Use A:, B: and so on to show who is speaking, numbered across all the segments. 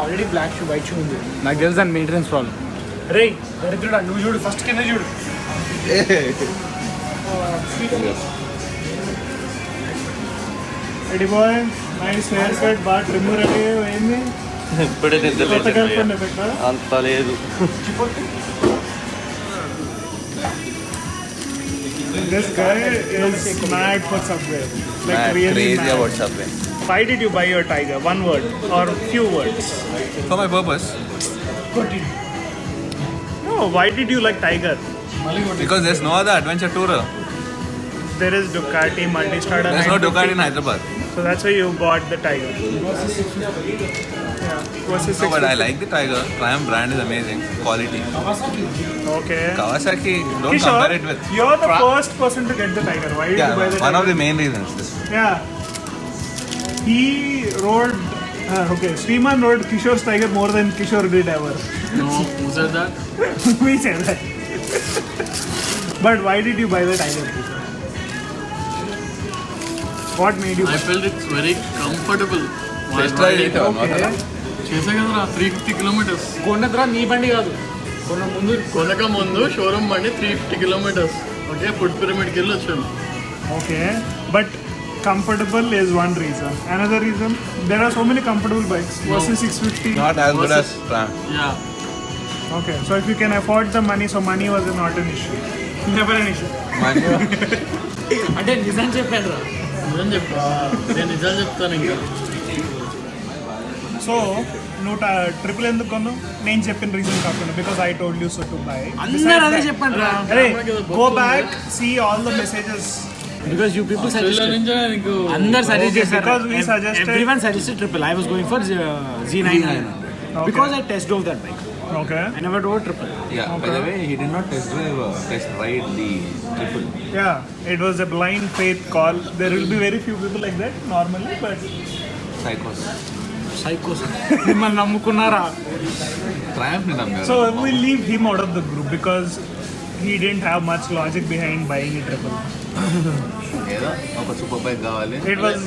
A: Already black shoe white shoe ఉంది.
B: నాకు తెలుసు అని మెయింటెనెన్స్ ప్రాబ్లం.
A: రే దరిద్రుడా నువ్వు చూడు ఫస్ట్ కింద చూడు. Ready boy nice hair cut బాగా ట్రిమ్ రెడీ అయింది.
C: ఇప్పుడే నిద్ర అంత లేదు.
A: This guy is mad for Subway. Like
C: Mad,
A: really
C: crazy
A: mad.
C: about Subway.
A: Why did you buy your Tiger? One word or few words?
C: For my purpose.
A: No, why did you like Tiger?
C: Because there's no other adventure tourer.
A: There is Ducati, Multistrada.
C: There's no
A: 950.
C: Ducati in Hyderabad.
A: So that's why you bought the Tiger. Yeah. What's his
C: No, but I like the Tiger. Triumph brand is amazing. Quality.
A: Okay.
C: Kawasaki, don't
A: Kishore,
C: compare it with.
A: you're the first person to get the Tiger. Why did you buy the
C: Yeah, one
A: Tiger?
C: of the main reasons.
A: Yeah. He rode. Okay, Sriman rode Kishore's Tiger more than Kishore did ever.
B: No, who said that?
A: We said that. But why did you buy the Tiger? What made you
B: I
A: buy?
B: felt it's very comfortable.
C: Test drive it or not?
B: చేసా కదరా 350 kilometres.
A: కొన్నద్రా నీ బండి కాదు.
B: కొనక ముందు showroom బండి 350 kilometres. Okay food పిరమిడ్కి వెళ్ళి వచ్చాను.
A: Okay, but comfortable is one reason. Another reason, there are so many comfortable bikes versus 650.
C: Not as good as Triumph.
B: Yeah
A: Okay, so if you can afford the money, so money was not an issue. Never an issue.
B: అంటే నిజం చెప్పాను రా. నిజం చెప్పా నేను నిజాలు చెప్తాను ఇంకా.
A: సో నువ్వు ట్రిపుల్ ఎందుకు కొన్నావు? నేను చెప్పిన రీజన్ కాకుండా because I told you so to bye.
D: అందరూ అదే చెప్పండి రా.
A: అరే go back see all the messages.
D: Because you people
B: Australia
D: suggested.
B: నుంచి నీకు
D: అందరు సజెస్ట్ చేశారు.
A: because we suggested-
D: Everyone suggested triple. I was going for Z9. Because I test drove that bike.
A: Okay.
D: I never drove triple.
C: Yeah, by the way, he did not test ride the triple.
A: Yeah, it was a blind faith call. There will be very few people like that normally, but
C: Psychos.
D: Psychos. మిమ్మల్ని నమ్ముకున్నారా?
C: Triumph ni nammaru.
A: so we'll leave him out of the group because he didn't have much logic behind buying a triple.
C: ఏదో ఒక super bike కావాలి.
A: It was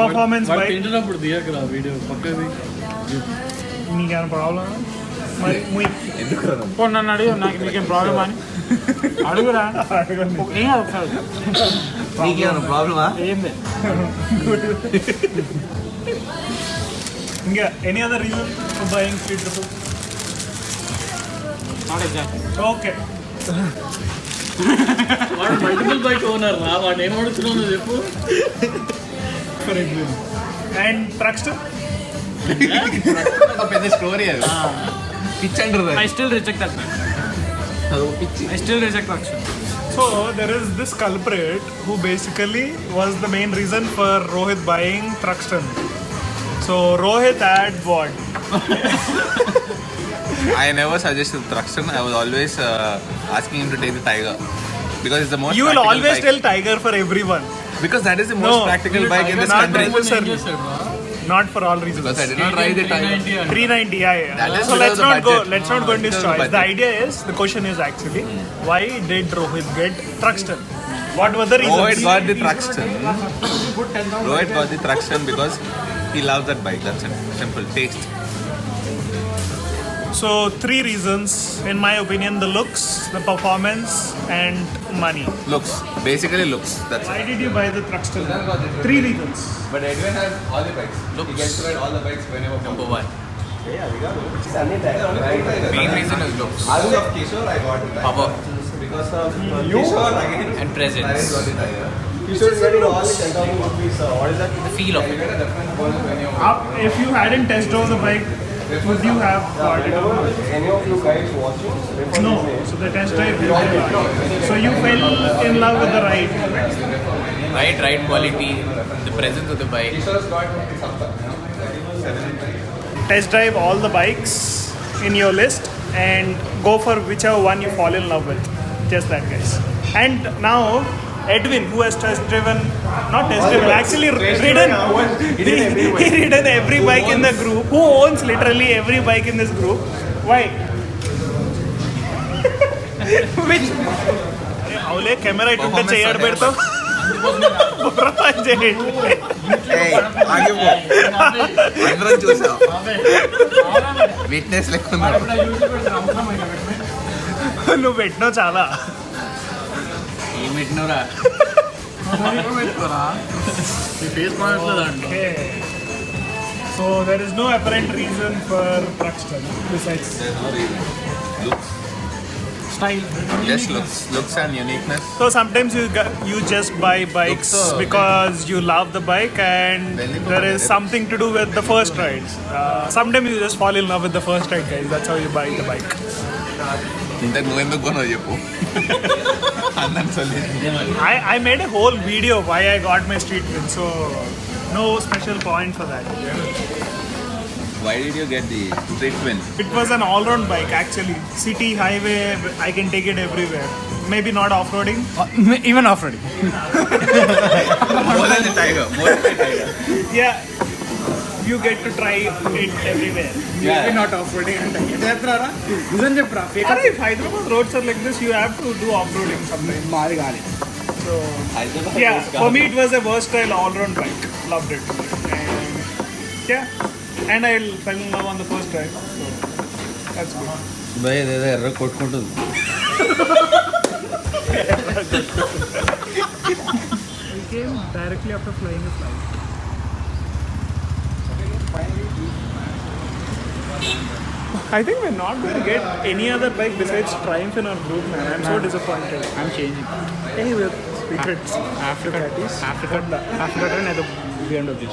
A: performance
B: వాడు
A: bike.
B: తింటున్నప్పుడు తీయకరా video పక్కది.
A: నీకేమైనా problem? మరి
C: ఎందుకు రా?
D: పో నన్ను అడుగు, నాకు నీకేం ప్రాబ్లమ్ అని అడుగురా. ఏం కాదు ఒకసారి.
C: నీకేమైనా ప్రాబ్లమా?
D: ఏం లేదు.
A: ఇంకా any other reason for buying triple?
D: Not exactly.
A: Okay.
B: వాడు మల్టిపుల్ బైక్ ఓనర్ రా. వాడు ఏం అడుగుతున్నావు చెప్పు.
A: For example. And Truckster?
C: ఒక పెద్ద స్టోరీ అది. పిచ్ అంటారు
D: I still reject that bike.
C: అది పిచ్చి.
D: I still reject that shit.
A: So there is this culprit who basically was the main reason for Rohit buying Truckster. So Rohit had what?
C: I never suggested Truxton. I was always asking him to take the Tiger because it's the most.
A: You will
C: practical
A: always
C: bike.
A: tell Tiger for everyone.
C: Because that is the most practical bike in this
A: not
C: country.
A: necessarily. Not for all reasons.
C: Because I did not ride the Tiger.
A: 390, yeah.
C: That is
A: So
C: below the budget.
A: let's not go into this
C: Below the
A: choice. The
C: budget.
A: idea is, the question is actually, why did Rohit get Truxton? What were the reasons?
C: Rohit got the Truxton. Rohit got the Truxton because he loves that bike. That's it. Simple. Taste.
A: So 3 reasons, in my opinion: the looks, the performance, and money.
C: Looks. Basically looks. That's
A: Why
C: it.
A: did you buy the Truxton? 3 reasons.
C: But Edwin has all the bikes. Looks. He gets to ride all the bikes whenever. Number one. Main reason is looks. Because of Kishore, I got it. Power. Because of Kishore, again.
E: And presence.
C: Kishore is getting all the 10,000 rupees. What is that?
E: The feel of it.
A: If you hadn't test drove the bike, would you have bought it?
F: Any of you guys watching?
A: No. So the test drive. So you fell in love with the ride.
E: Ride quality, the presence of the bike.
C: Kishore's got
A: Test drive all the bikes in your list and go for whichever one you fall in love with. Just that, guys. And now Edwin, who has not test driven, actually ridden every bike in the group, who owns literally every bike in this group. Why? Which? Avle camera itunte cheyadu pedtavu. Provide చేయండి.
C: అందరం చూసాం weakness లెక్క
A: నువ్వు పెట్టినావు చాలా.
E: ఏం పెట్టినవరా?
B: ఈ face మారట్లేదు అండి.
A: So there is no apparent reason for Truckster besides
D: Style.
C: just looks and uniqueness.
A: So sometimes you just buy bikes
C: Looks,
A: because you love the bike and there is something to do with the first rides. Sometimes you just fall in love with the first ride, guys. That's how you buy the bike.
C: ఇంతకు నువ్వు ఎందుకు కొనవు చెప్పు అందరం solution.
A: I made a whole video why I got my street win, so no special point for that.
C: Why did you get the street win?
A: It was an all-round bike actually. City, highway, I can take it everywhere. Maybe not off-roading.
D: Even off-roading.
C: More than the tiger.
A: Yeah, you get to try it everywhere.
C: Yeah.
D: Not off-roading. నిజం చెప్పురా.
A: If Hyderabad roads are like this, you have to do off-roading sometimes.
D: మాది కాదు.
A: So yeah, for me it was a versatile all-round bike. Loved it. And yeah, and I fell in love on the first ride. So that's good.
C: భయ్ ఏదో ఎర్ర కొట్టుకుంటుంది.
A: We came directly after flying a flight. I think we're not going to get any other bike besides Triumph in our group, man. I'm so disappointed.
D: I'm changing.
A: Anyway, secrets.
D: Africa and the BMW.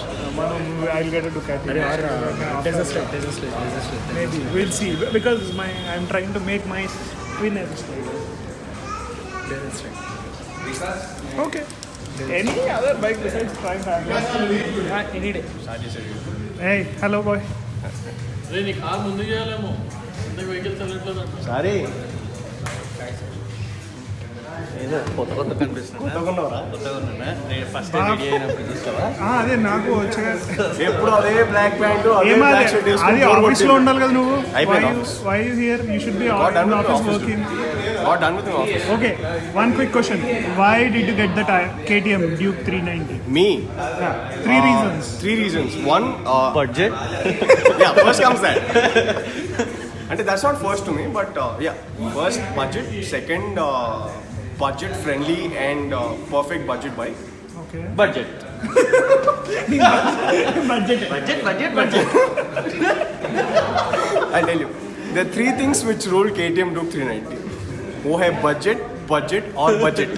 A: I'll get a Ducati.
D: Desert slate.
A: Maybe we'll see because I'm trying to make my twin as a slider. Okay. Any other bike besides Triumph?
D: Any day.
A: Hey, hello boy.
B: రే నీ car ముందు చేయాలేమో ఇంతకు vehicles వెళ్ళట్లేదు అంట.
F: Sorry. ఏదో కొత్త కనిపిస్తుంది.
E: First ready అయినప్పుడు చూస్తావా?
A: అదే నాకు వచ్చే
F: ఎప్పుడు అదే బ్లాక్ ప్యాంట్ అదే
A: ఏమాది
F: బ్లాక్ షర్ట్
A: అది ఆఫీస్ లో ఉండాలి కదా నువ్వు.
F: అయిపోయింది
A: Why you here? You should be
F: Got done
A: in
F: with
A: office
F: office.
A: working.
F: Got done with my office.
A: Okay, one quick question. Why did you get the KTM Duke 390?
F: Me.
A: Yeah, three reasons.
F: 3 reasons. One, budget. Yeah, first comes that. And that's not first to me, but yeah, first budget. Second, budget friendly and perfect budget bike.
A: Okay.
F: Budget.
A: Budget.
F: I tell you, there are 3 things which rule KTM Duke 390. वो है budget और budget.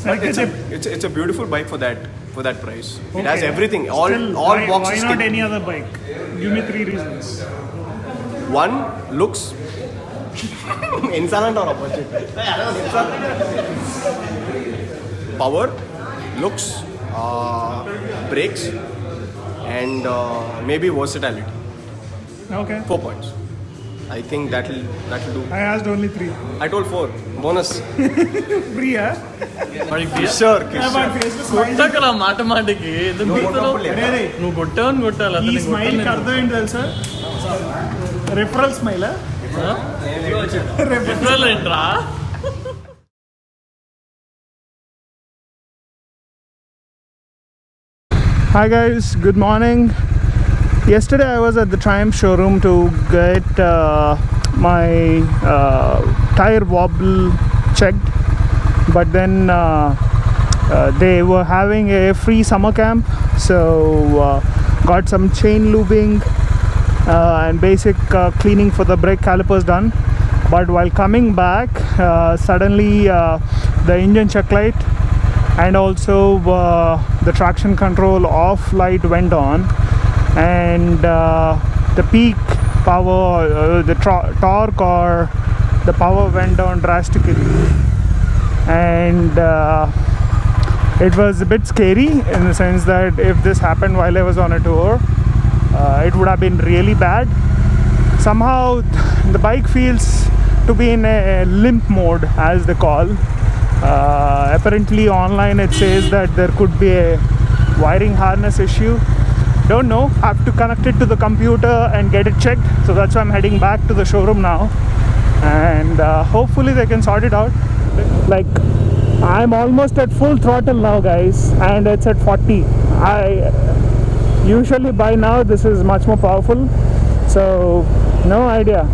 A: Like
F: It's a beautiful bike for that price. It has
A: Okay.
F: everything,
A: Still,
F: all
A: why
F: boxes.
A: not
F: tick.
A: any other bike? Give me 3 reasons.
F: One, looks. इंसान और budget. Power, looks, brakes, and maybe versatility.
A: Okay.
F: 4 points. I think that'll do.
A: I asked only 3.
F: I told 4. Bonus.
A: Free, huh?
F: Sure.
A: But face to smile.
B: కొట్టకరా మాట మాటకి ఎందుకు కొడతావు?
A: Hey,
B: నువ్వు కొట్టావని కొట్టాలి
A: ఈ
B: అతన్ని
A: స్మైల్
B: కొట్టాలి.
A: అర్థమైంది తెలుసా? Referral smile.
B: రిఫరల్ ఏంట్రా?
A: Hi guys, good morning. Yesterday I was at the Triumph showroom to get my tire wobble checked, but then they were having a free summer camp, so got some chain lubing and basic cleaning for the brake calipers done. But while coming back, suddenly the engine check light and also the traction control off light went on, and the peak power, the torque or the power went down drastically, and it was a bit scary in the sense that if this happened while I was on a tour, it would have been really bad. Somehow the bike feels to be in a limp mode, as they call. Apparently online it says that there could be a wiring harness issue. Don't know, I have to connect it to the computer and get it checked, so that's why I'm heading back to the showroom now, and hopefully they can sort it out. Like I'm almost at full throttle now, guys, and it's at 40. I usually by now this is much more powerful, so no idea.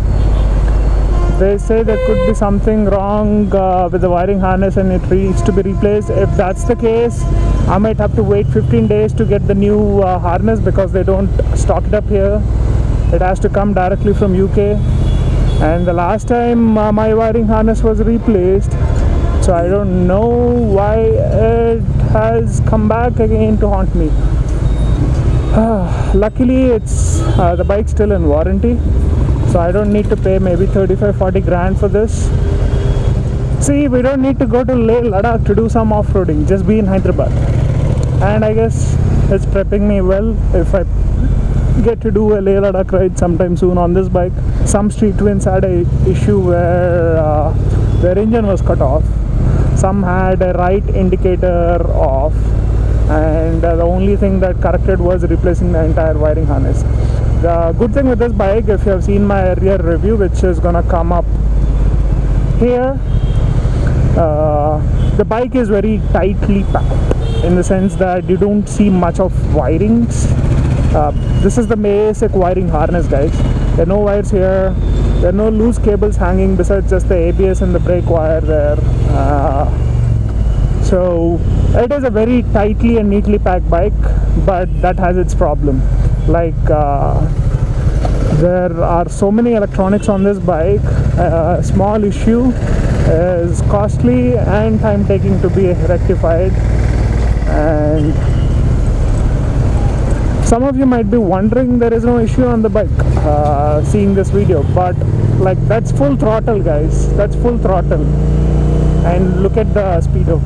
A: They say there could be something wrong with the wiring harness and it needs to be replaced. If that's the case, I might have to wait 15 days to get the new harness because they don't stock it up here. It has to come directly from UK. And the last time my wiring harness was replaced, so I don't know why it has come back again to haunt me. Luckily it's the bike's still in warranty, so I don't need to pay maybe 35-40 grand for this. See, we don't need to go to Leh Ladakh to do some off-roading, just be in Hyderabad. And I guess it's prepping me well if I get to do a Leh Ladakh ride sometime soon on this bike. Some street twins had a issue where their engine was cut off. Some had a right indicator off, and the only thing that corrected was replacing the entire wiring harness. The good thing with this bike, if you have seen my earlier review, which is gonna come up here, the bike is very tightly packed in the sense that you don't see much of wirings. This is the basic wiring harness, guys. There are no wires here. There are no loose cables hanging besides just the ABS and the brake wire there. So it is a very tightly and neatly packed bike, but that has its problem. Like there are so many electronics on this bike. A small issue is costly and time taking to be rectified. And some of you might be wondering there is no issue on the bike seeing this video, but like that's full throttle, guys. That's full throttle, and look at the speedo.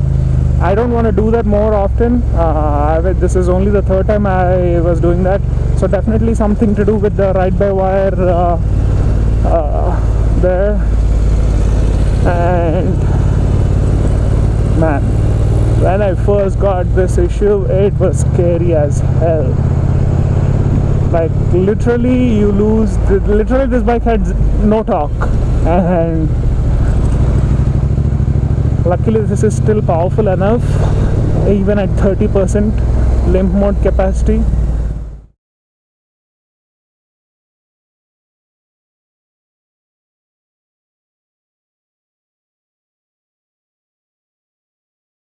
A: I don't want to do that more often. This is only the third time I was doing that, so definitely something to do with the ride-by-wire there. And man, when I first got this issue, it was scary as hell. Like literally you lose, literally this bike had no torque, and luckily this is still powerful enough even at 30% limp mode capacity.